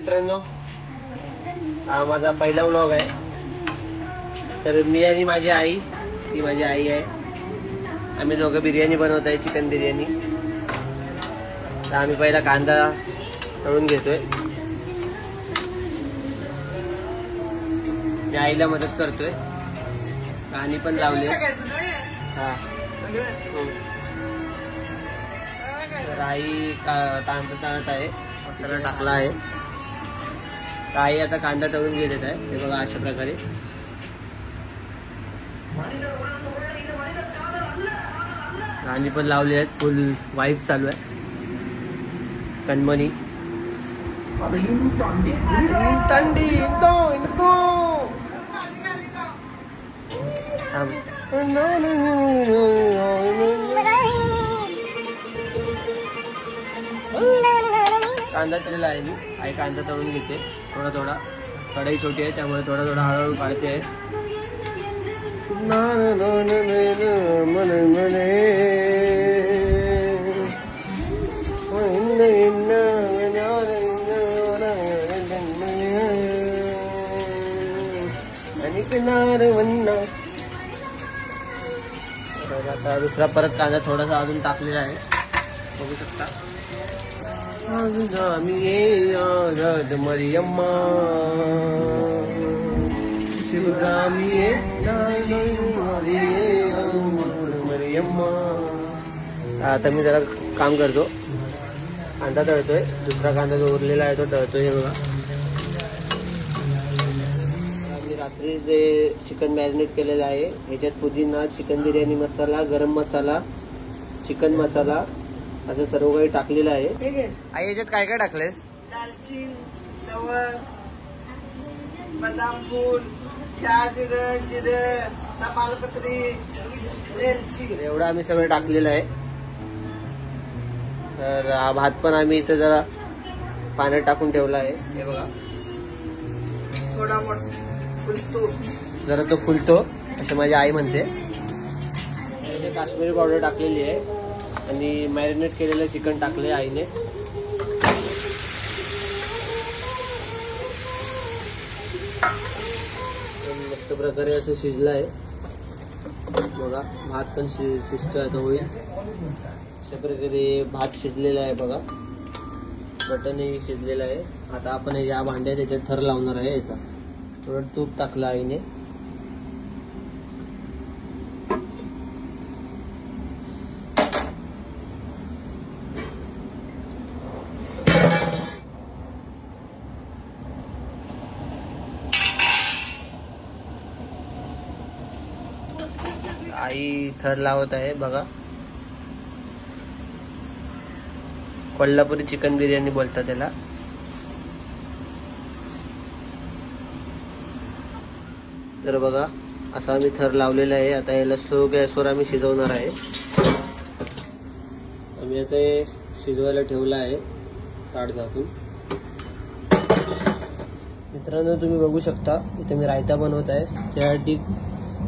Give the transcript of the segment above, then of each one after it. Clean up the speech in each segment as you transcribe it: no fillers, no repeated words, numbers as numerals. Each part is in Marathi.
मित्रांनो, हा माझा पहिला व्लॉग आहे. तर मी आणि माझी आई, ती माझी आई आहे, आम्ही दोघं बिर्याणी बनवत आहे, चिकन बिर्याणी. तर आम्ही पहिला कांदा तळून घेतोय. मी आईला मदत करतोय, गाणी पण लावले. हा तर आई कांदा तळत आहे, मसाला टाकला आहे. आई आता कांदा तळून घेत आहे. हे बघा अशा प्रकारे. गाणी पण लावली आहेत, फुल वाईब चालू आहे. कणमणी कांदा तळलेला आहे. मी आई कांदा तळून घेते थोडा थोडा. कढई छोटी आहे त्यामुळे थोडा थोडा हळूहळू काढते आहे. आता दुसरा परत कांदा थोडासा अजून टाकलेला आहे, बघू शकता. मरियम्मा शिवगामी मरियम्मा. आता मी जरा काम करतो, कांदा तळतोय. दुसरा कांदा जो उरलेला आहे तो तळतोय. हे बघा, आम्ही रात्री जे चिकन मॅरिनेट केलेलं आहे ह्याच्यात पुदिना, चिकन बिर्याणी मसाला, गरम मसाला, चिकन मसाला असं सर्व काही टाकलेलं आहे. आई याच्यात काय काय टाकलेस? दालचीन, लवंग, बदाम फूल, शहाजिरं, जिरं, तमालपत्री, मिरची, एवढं आम्ही सगळं टाकलेलं आहे. तर भात पण आम्ही इथं जरा पाण्यात टाकून ठेवला आहे. हे बघा, थोडा फुलतो, जरा तो फुलतो असं माझी आई म्हणते. काश्मीरी पावडर टाकलेली आहे आणि मॅरिनेट केलेलं चिकन टाकले आईने. मस्त प्रकारे असं शिजलं आहे. बघा, भात पण शिजतोय आता होईल. अशा प्रकारे भात शिजलेला आहे. बघा, मटनही शिजलेलं आहे. आता आपण या भांड्यात याच्यात थर लावणार आहे. याचा थोडं तूप टाकलं आईने. आई थर लावत आहे. बघा, कोल्हापुरी चिकन बिर्याणी बोलतात त्याला. तर बघा, असा आम्ही थर लावलेला आहे. आता याला स्लो गॅसवर आम्ही शिजवणार आहे. आम्ही आता हे शिजवायला ठेवलं आहे ताट झाकून. मित्रांनो, तुम्ही बघू शकता इथे मी रायता बनवत आहे. त्यासाठी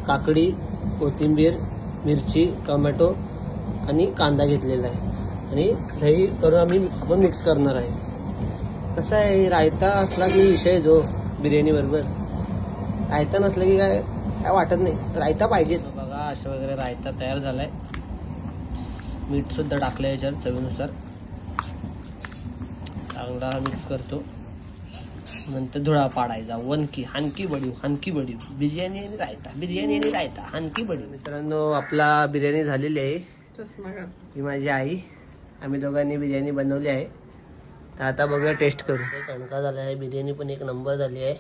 काकडी, कोथिंबीर, मिरची, टोमॅटो आणि कांदा घेतलेला आहे आणि दही करून आपण मिक्स करणार आहे. कसं आहे, रायता असला की विषय जो बिर्याणी बरोबर, रायता नसला की काय वाटत नाही. रायता पाहिजे. बघा, अशा वगैरे रायता तयार झालाय. मीठ सुद्धा टाकलं याच्यावर चवीनुसार. चांगला मिक्स करतो. नंतर धुळा पाडायचा. वनकी हानकी बडी बिर्याणी आणि रायता, बिर्याणी आणि रायता, हानकी बडी. मित्रांनो, आपला बिर्याणी झालेली आहे. ही माझी आई, आम्ही दोघांनी बिर्याणी बनवली आहे. तर आता बघूया, टेस्ट करू. तणका झाला आहे. बिर्याणी पण एक नंबर झाली आहे.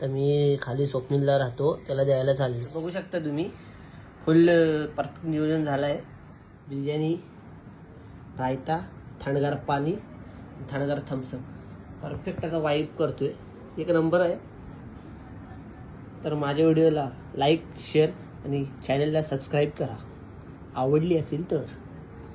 तर मी खाली स्वप्नीलला राहतो, त्याला द्यायला चाललो. बघू शकता तुम्ही, फुल परफेक्ट नियोजन झालं आहे. बिर्याणी, रायता, थंडगार पाणी, थंडगार थम्सअप, परफेक्ट आता वाईब करतोय. एक नंबर आहे. तर माझ्या व्हिडिओला लाईक, शेअर आणि चॅनलला सबस्क्राईब करा, आवडली असेल तर.